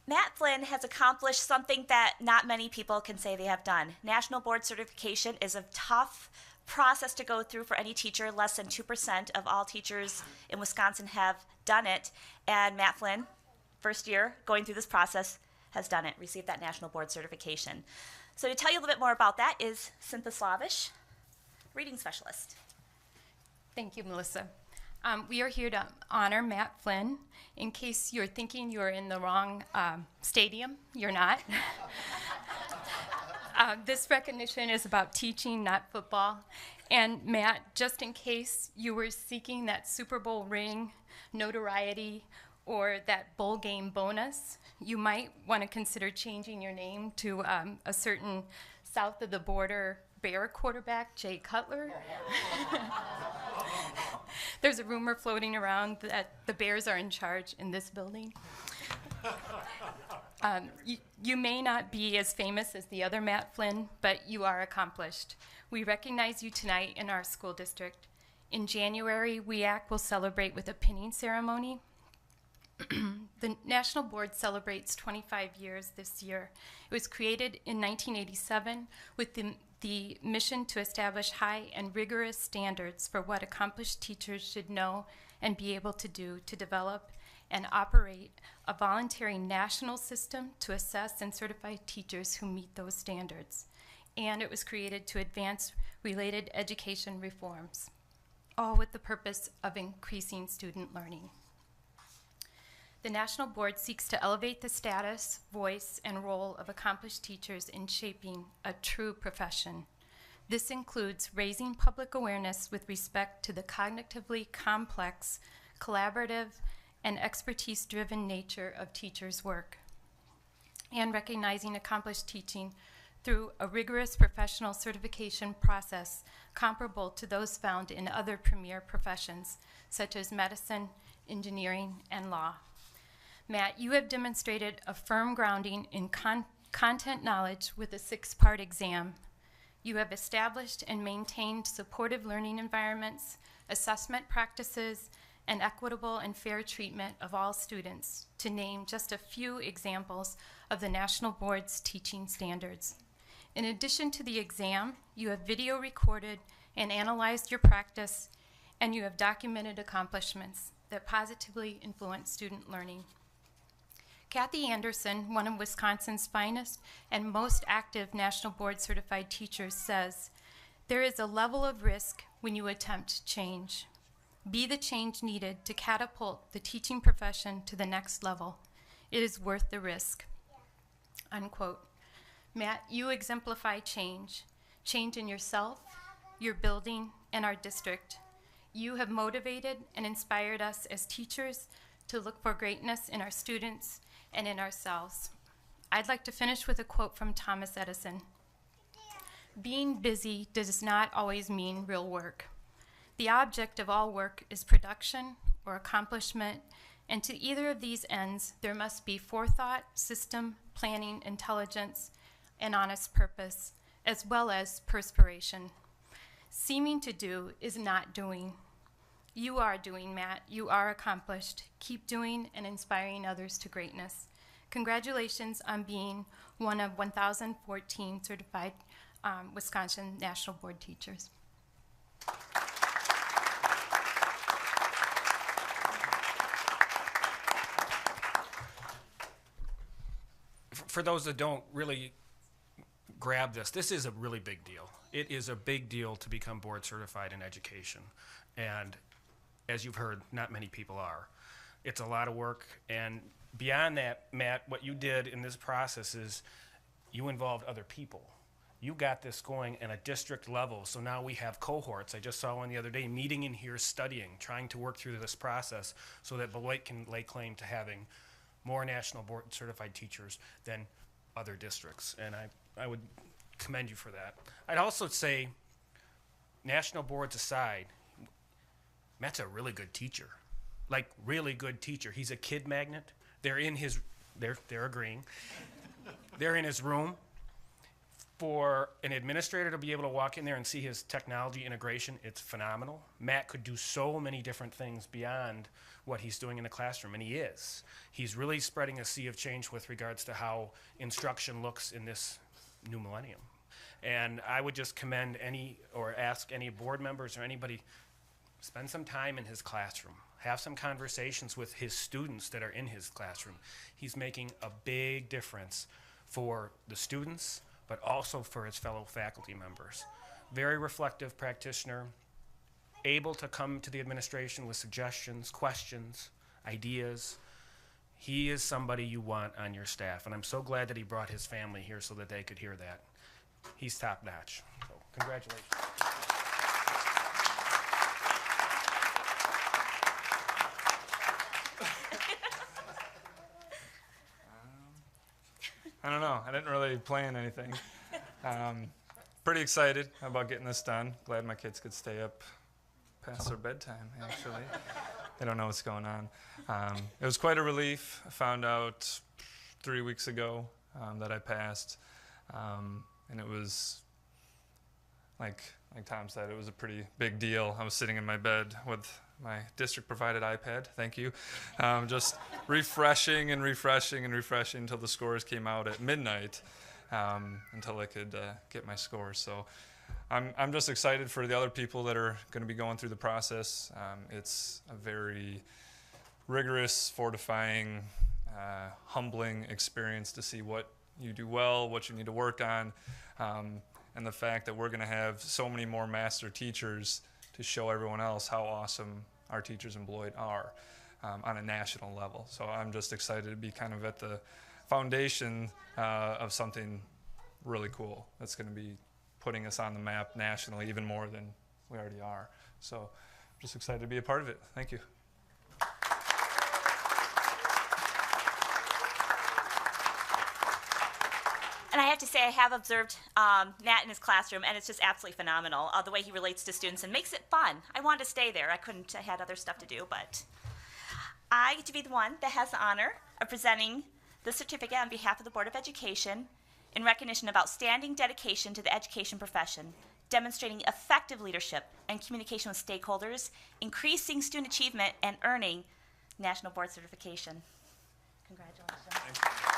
Matt Flynn has accomplished something that not many people can say they have done. National board certification is a tough process to go through for any teacher. Less than 2% of all teachers in Wisconsin have done it. And Matt Flynn, first year going through this process, has done it, received that national board certification. So to tell you a little bit more about that is Cynthia Slavish, reading specialist. Thank you, Melissa. We are here to honor Matt Flynn. In case you're thinking you're in the wrong stadium, you're not. This recognition is about teaching, not football. And Matt, just in case you were seeking that Super Bowl ring, notoriety, or that bowl game bonus, you might want to consider changing your name to a certain south of the border Bear quarterback, Jay Cutler. There's a rumor floating around that the Bears are in charge in this building. You may not be as famous as the other Matt Flynn, but you are accomplished. We recognize you tonight in our school district. In January, WEAC will celebrate with a pinning ceremony. The National Board celebrates 25 years this year. It was created in 1987 with the mission to establish high and rigorous standards for what accomplished teachers should know and be able to do to develop and operate a voluntary national system to assess and certify teachers who meet those standards. And it was created to advance related education reforms, all with the purpose of increasing student learning. The National Board seeks to elevate the status, voice, and role of accomplished teachers in shaping a true profession. This includes raising public awareness with respect to the cognitively complex, collaborative, and expertise-driven nature of teachers' work, and recognizing accomplished teaching through a rigorous professional certification process comparable to those found in other premier professions, such as medicine, engineering, and law. Matt, you have demonstrated a firm grounding in content knowledge with a 6-part exam. You have established and maintained supportive learning environments, assessment practices, and equitable and fair treatment of all students, to name just a few examples of the National Board's teaching standards. In addition to the exam, you have video recorded and analyzed your practice, and you have documented accomplishments that positively influence student learning. Kathy Anderson, one of Wisconsin's finest and most active National Board certified teachers, says, "There is a level of risk when you attempt change. Be the change needed to catapult the teaching profession to the next level. It is worth the risk." Unquote. Matt, you exemplify change. Change in yourself, your building, and our district. You have motivated and inspired us as teachers to look for greatness in our students and in ourselves. I'd like to finish with a quote from Thomas Edison. "Being busy does not always mean real work. The object of all work is production or accomplishment, and to either of these ends, there must be forethought, system, planning, intelligence, and honest purpose, as well as perspiration. Seeming to do is not doing. You are doing, Matt. You are accomplished. Keep doing and inspiring others to greatness. Congratulations on being one of 1,014 certified Wisconsin National Board teachers." For those that don't really grab this is a really big deal. It is a big deal to become board certified in education. And as you've heard, not many people are. It's a lot of work. And beyond that, Matt, what you did in this process is you involved other people. You got this going at a district level. So now we have cohorts. I just saw one the other day, meeting in here, studying, trying to work through this process so that Beloit can lay claim to having more national board certified teachers than other districts. And I would commend you for that. I'd also say, national boards aside, Matt's a really good teacher. Like, really good teacher. He's a kid magnet. They're agreeing. They're in his room. For an administrator to be able to walk in there and see his technology integration, it's phenomenal. Matt could do so many different things beyond what he's doing in the classroom, and he is. He's really spreading a sea of change with regards to how instruction looks in this new millennium. And I would just commend or ask any board members or anybody, spend some time in his classroom. Have some conversations with his students that are in his classroom. He's making a big difference for the students, but also for his fellow faculty members. Very reflective practitioner, able to come to the administration with suggestions, questions, ideas. He is somebody you want on your staff, and I'm so glad that he brought his family here so that they could hear that. He's top notch, so congratulations. I don't know. I didn't really plan anything. Pretty excited about getting this done. Glad my kids could stay up past their bedtime, actually. They don't know what's going on. It was quite a relief. I found out 3 weeks ago that I passed. And it was, like Tom said, it was a pretty big deal. I was sitting in my bed with my district-provided iPad, thank you, just refreshing and refreshing and refreshing until the scores came out at midnight, until I could get my scores. So I'm just excited for the other people that are going to be going through the process. It's a very rigorous, fortifying, humbling experience to see what you do well, what you need to work on, and the fact that we're going to have so many more master teachers to show everyone else how awesome our teachers in Beloit are on a national level. So I'm just excited to be kind of at the foundation of something really cool that's going to be putting us on the map nationally even more than we already are. So I'm just excited to be a part of it. Thank you. And I have to say, I have observed Matt in his classroom, and it's just absolutely phenomenal, the way he relates to students and makes it fun. I wanted to stay there. I had other stuff to do, but I get to be the one that has the honor of presenting the certificate on behalf of the Board of Education in recognition of outstanding dedication to the education profession, demonstrating effective leadership and communication with stakeholders, increasing student achievement, and earning national board certification. Congratulations. Thank you.